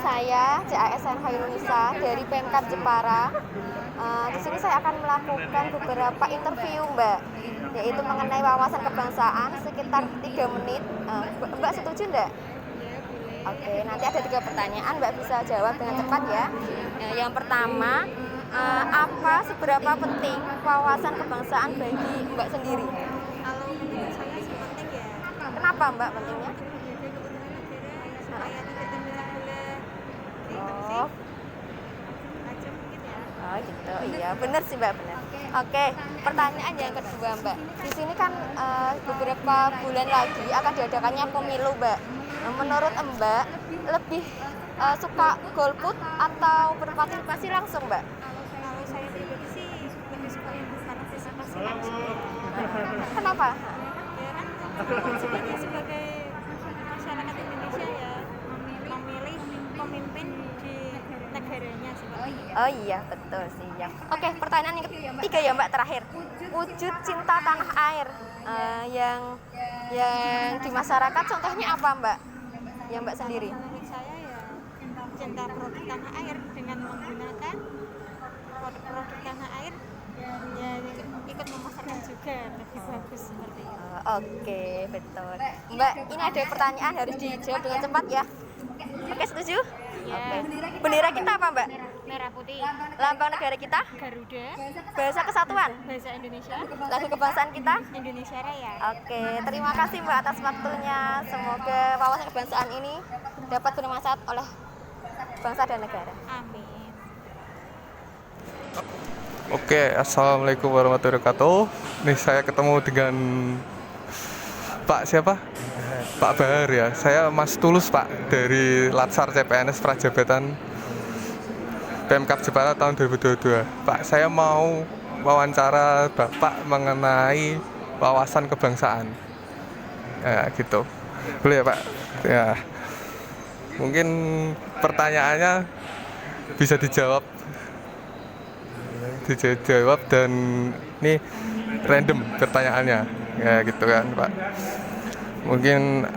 saya CASN Indonesia dari Pemkab Jepara. Di sini saya akan melakukan beberapa interview, Mbak, yaitu mengenai wawasan kebangsaan sekitar 3 menit. Mbak setuju enggak? Oke, nanti ada 3 pertanyaan, Mbak bisa jawab dengan cepat ya. Yang pertama, apa seberapa penting wawasan kebangsaan bagi Mbak sendiri? Kalau menurut saya sih penting ya. Kenapa Mbak pentingnya? Supaya tidak terpecah belah. Oh. Aja mungkin ya. Oh gitu, iya benar sih Mbak, benar. Oke, pertanyaan yang kedua Mbak. Di sini kan beberapa bulan lagi akan diadakannya pemilu Mbak. Menurut Mbak, lebih suka golput atau berpartisipasi langsung Mbak? Kalau saya pribadi sih lebih suka partisipasi langsung. Kenapa? Ya kan sebagai masyarakat Indonesia ya memilih pemimpin di negaranya seperti itu. Oh iya, betul sih ya. Oke, pertanyaan yang ketiga ya Mbak, terakhir. Wujud cinta tanah air yang di masyarakat contohnya apa Mbak? Yang Mbak sendiri? Menurut saya ya cinta produk tanah air dengan menggunakan produk tanah air ya ikut memasarkan juga lebih bagus seperti itu. Oke, betul. Mbak, ini ada pertanyaan harus dijawab dengan cepat ya. Oke, setuju? Ya. Oke. Bendera kita apa Mbak? Merah putih, Lambang negara kita? Garuda, Bahasa kesatuan? bahasa Indonesia, Lagu kebangsaan kita? Indonesia Raya. Oke, terima kasih Mbak atas waktunya. Semoga wawasan kebangsaan ini dapat bermanfaat oleh bangsa dan negara. Amin. Oke, assalamualaikum warahmatullahi wabarakatuh. Nih saya ketemu dengan Pak siapa? Pak Bahar ya. Saya Mas Tulus Pak dari Latsar CPNS Prajabatan Pemkab Jepara tahun 2022. Pak, saya mau wawancara Bapak mengenai wawasan kebangsaan. Ya, gitu. Boleh ya Pak? Ya. Mungkin pertanyaannya bisa dijawab dan ini random pertanyaannya ya gitu kan Pak. Mungkin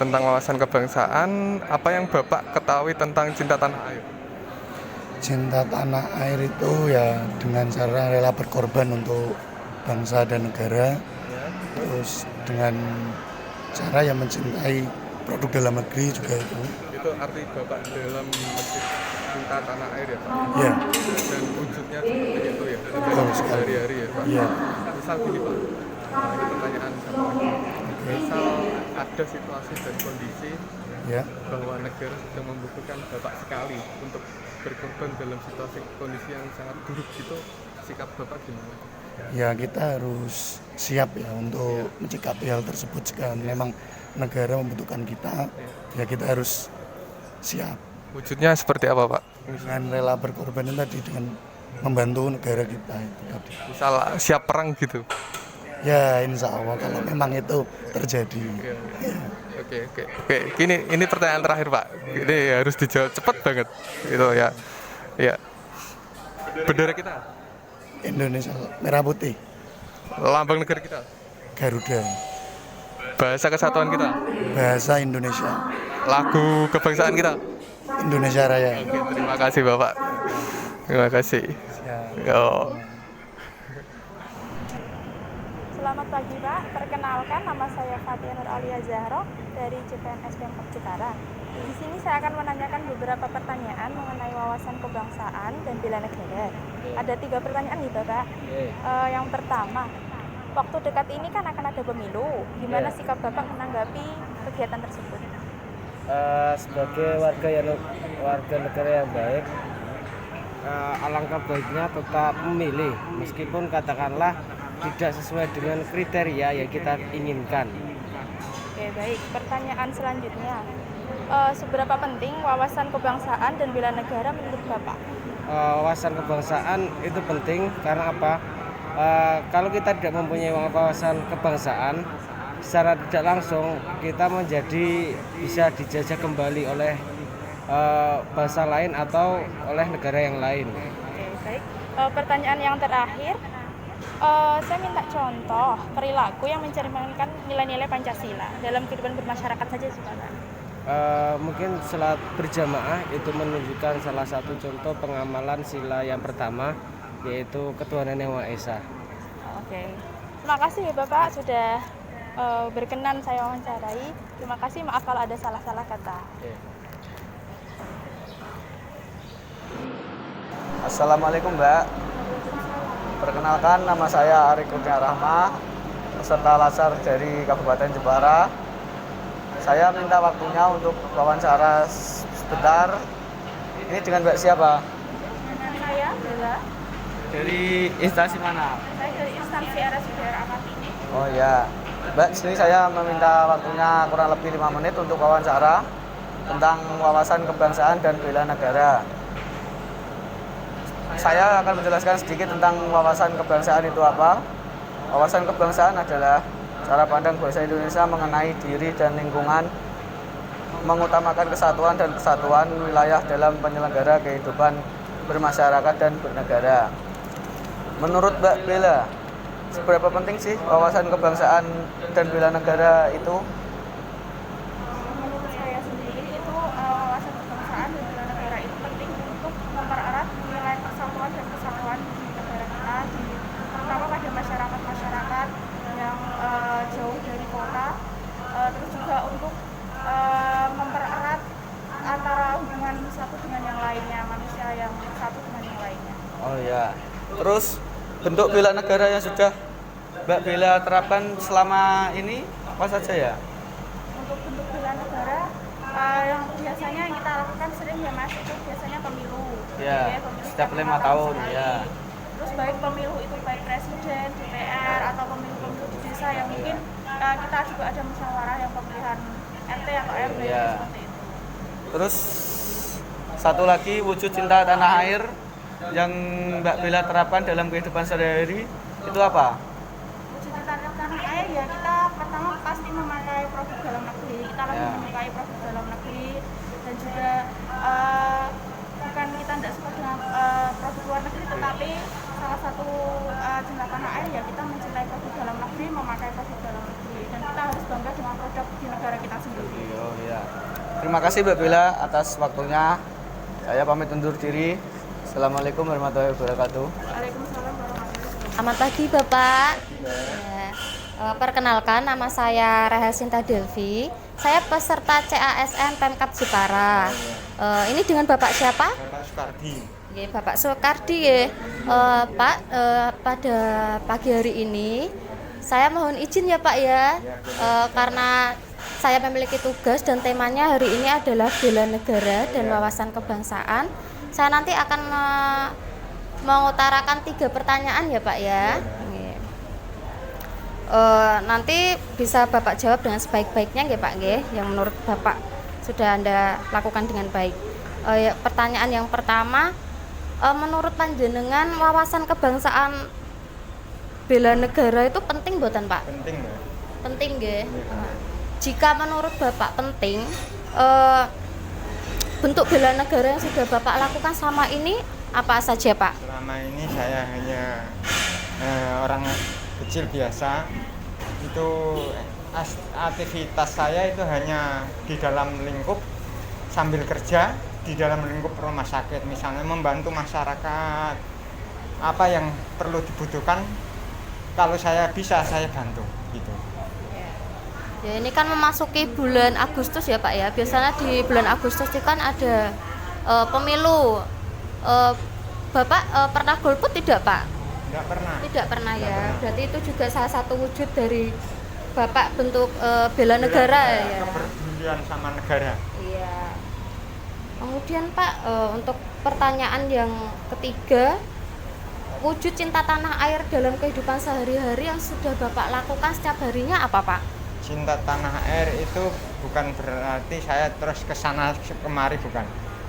tentang wawasan kebangsaan, apa yang Bapak ketahui tentang cinta tanah air? Cinta tanah air itu ya dengan cara rela berkorban untuk bangsa dan negara, terus dengan cara yang mencintai produk dalam negeri juga itu. Itu arti Bapak dalam cinta tanah air ya Pak? Ya. Dan wujudnya seperti itu ya, Betul sekali. sehari-hari ya Pak? Iya. Misal gini Pak, ini pertanyaan satu lagi. Misal ada situasi dan kondisi Ya. bahwa negara sedang membutuhkan Bapak sekali untuk berkorban dalam situasi kondisi yang sangat buruk gitu, sikap Bapak gimana? Ya kita harus siap ya untuk mencikapi hal tersebut. Jika memang negara membutuhkan kita, ya kita harus siap. Wujudnya seperti apa Pak? Dengan rela berkorban itu tadi, dengan membantu negara kita itu tadi. Misal siap perang gitu? Ya insya Allah kalau memang itu terjadi. Oke. Ini pertanyaan terakhir Pak. Ini harus dijawab cepat banget. Itu ya. Ya. Bendera kita, Indonesia merah putih, lambang negara kita, Garuda, bahasa kesatuan kita, bahasa Indonesia, lagu kebangsaan kita. Indonesia Raya. Oke, terima kasih Bapak. Terima kasih. Yo. Selamat pagi Pak, perkenalkan nama saya Fatia Nur Alia Zahro dari CPNS Pemkab Jepara. Di sini saya akan menanyakan beberapa pertanyaan mengenai wawasan kebangsaan dan bela negara. Ada 3 pertanyaan nih Bapak. Yang pertama, waktu dekat ini kan akan ada pemilu. Gimana sikap Bapak menanggapi kegiatan tersebut? Sebagai warga negara yang baik, alangkah baiknya tetap memilih meskipun katakanlah tidak sesuai dengan kriteria yang kita inginkan. Oke, baik. Pertanyaan selanjutnya, seberapa penting wawasan kebangsaan dan bela negara menurut Bapak? Wawasan kebangsaan itu penting karena apa? Kalau kita tidak mempunyai wawasan kebangsaan, secara tidak langsung kita bisa dijajah kembali oleh bangsa lain atau oleh negara yang lain. Oke, baik. Pertanyaan yang terakhir, saya minta contoh perilaku yang mencerminkan nilai-nilai Pancasila dalam kehidupan bermasyarakat saja sih Pak. mungkin sholat berjamaah itu menunjukkan salah satu contoh pengamalan sila yang pertama, yaitu ketuhanan Yang Maha Esa. Oke. Terima kasih ya Bapak sudah berkenan saya wawancarai. Terima kasih, maaf kalau ada salah-salah kata. Assalamualaikum Mbak. Perkenalkan, nama saya Ari Kurnia Rahma, peserta Latsar dari Kabupaten Jepara. Saya minta waktunya untuk wawancara sebentar. Ini dengan Mbak siapa? Dengan saya Bella, Dari instansi mana? saya dari instansi RSUD Kartini. Oh ya, Mbak, sini saya meminta waktunya kurang lebih 5 menit untuk wawancara tentang wawasan kebangsaan dan bela negara. Saya akan menjelaskan sedikit tentang wawasan kebangsaan itu apa. Wawasan kebangsaan adalah cara pandang bangsa Indonesia mengenai diri dan lingkungan, mengutamakan kesatuan dan kesatuan wilayah dalam penyelenggara kehidupan bermasyarakat dan bernegara. Menurut Mbak Bella, seberapa penting sih wawasan kebangsaan dan bela negara itu? Menurut saya sendiri itu wawasan kebangsaan dan bela negara itu penting untuk mempererat nilai persatuan dan kesatuan di negara kita, terutama pada masyarakat yang jauh dari kota, terus juga untuk mempererat antara hubungan satu dengan yang lainnya, manusia yang satu dengan yang lainnya. Oh ya. Terus bentuk bela negara yang sudah Mbak Bella terapkan selama ini apa saja ya? Untuk bentuk bela negara yang biasanya kita lakukan sering ya Mas, itu biasanya pemilu. Ya, Pemilu setiap 5 tahun sekali. ya. Terus baik pemilu itu baik presiden, DPR atau pemilu-pemilu di desa yang mungkin kita juga ada musyawarah yang pemilihan RT atau RW Ya. seperti itu. Terus satu lagi wujud cinta tanah air yang Mbak Bella terapkan dalam kehidupan sehari-hari itu apa? Wujud cinta tanah air ya kita pertama pasti memakai produk dalam negeri. Kita lebih Ya. menyukai produk dalam negeri dan juga bukan kita tidak suka dengan produk luar negeri, tetapi salah satu cinta tanah air ya kita mencintai produk dalam negeri, memakai produk dalam negeri, dan kita harus bangga dengan produk di negara kita sendiri. Oh iya. Terima kasih Mbak Bella atas waktunya. Saya pamit undur diri. Assalamualaikum warahmatullahi wabarakatuh. Waalaikumsalam warahmatullahi wabarakatuh. Selamat pagi Bapak. Perkenalkan, nama saya Rahel Sinta Delvi. Saya peserta CASN Pemkab Jepara. Ini dengan Bapak siapa? Bapak Sukardi. Oke, Bapak Soekardi ya. Pak, pada pagi hari ini saya mohon izin ya Pak ya, karena saya memiliki tugas dan temanya hari ini adalah bela negara dan wawasan kebangsaan. Saya nanti akan mengutarakan 3 pertanyaan ya Pak ya. Nanti bisa Bapak jawab dengan sebaik-baiknya ya Pak ya, yang menurut Bapak sudah Anda lakukan dengan baik. Pertanyaan yang pertama, menurut panjenengan wawasan kebangsaan bela negara itu penting mboten Pak? Penting ya. Penting nggih. Jika menurut Bapak penting, bentuk bela negara yang sudah Bapak lakukan selama ini apa saja Pak? Selama ini saya hanya orang kecil biasa. Itu aktivitas saya itu hanya di dalam lingkup sambil kerja di dalam lingkup rumah sakit, misalnya membantu masyarakat, apa yang perlu dibutuhkan, kalau saya bisa saya bantu gitu. Ya, ini kan memasuki bulan Agustus ya Pak ya. Biasanya di bulan Agustus itu kan ada pemilu. Bapak pernah golput tidak Pak? Nggak pernah. Tidak pernah Nggak ya. pernah. Berarti itu juga salah satu wujud dari Bapak bentuk bela negara ya. Kepedulian sama negara. Iya. Kemudian Pak, untuk pertanyaan yang ketiga, wujud cinta tanah air dalam kehidupan sehari-hari yang sudah Bapak lakukan setiap harinya apa Pak? Cinta tanah air itu bukan berarti saya terus ke sana kemari, bukan.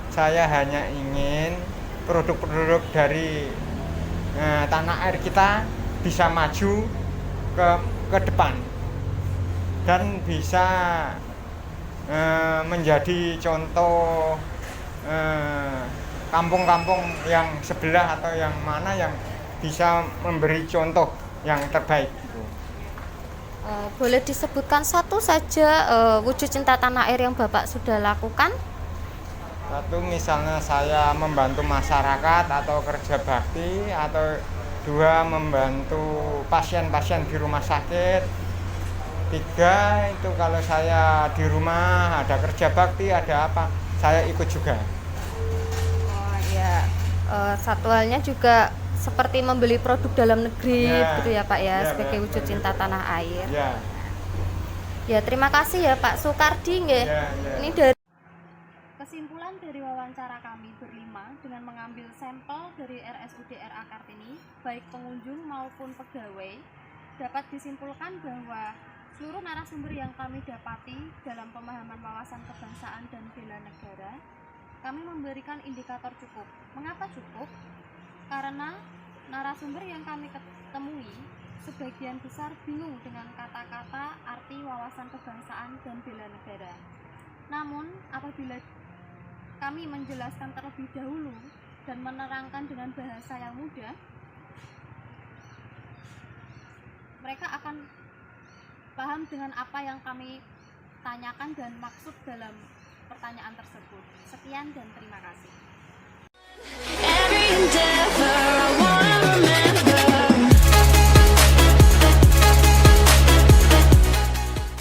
Saya hanya ingin produk-produk dari tanah air kita bisa maju ke depan dan bisa menjadi contoh kampung-kampung yang sebelah atau yang mana yang bisa memberi contoh yang terbaik gitu. Boleh disebutkan satu saja wujud cinta tanah air yang Bapak sudah lakukan? Satu, misalnya saya membantu masyarakat atau kerja bakti, atau dua, membantu pasien-pasien di rumah sakit. Tiga, itu kalau saya di rumah ada kerja bakti, ada apa, saya ikut juga. Oh ya, satu halnya juga seperti membeli produk dalam negeri Ya, gitu ya Pak ya, ya, sebagai ya, wujud cinta tanah air. Ya, Ya, terima kasih ya Pak Sukardi nggih. ya, ya. Ini dari kesimpulan dari wawancara kami berlima dengan mengambil sampel dari RSUD RA Kartini, baik pengunjung maupun pegawai, dapat disimpulkan bahwa seluruh narasumber yang kami dapati dalam pemahaman wawasan kebangsaan dan bela negara, kami memberikan indikator cukup. Mengapa cukup? Karena narasumber yang kami temui sebagian besar bingung dengan kata-kata arti wawasan kebangsaan dan bela negara. Namun, apabila kami menjelaskan terlebih dahulu dan menerangkan dengan bahasa yang mudah, mereka akan paham dengan apa yang kami tanyakan dan maksud dalam pertanyaan tersebut. Sekian dan terima kasih.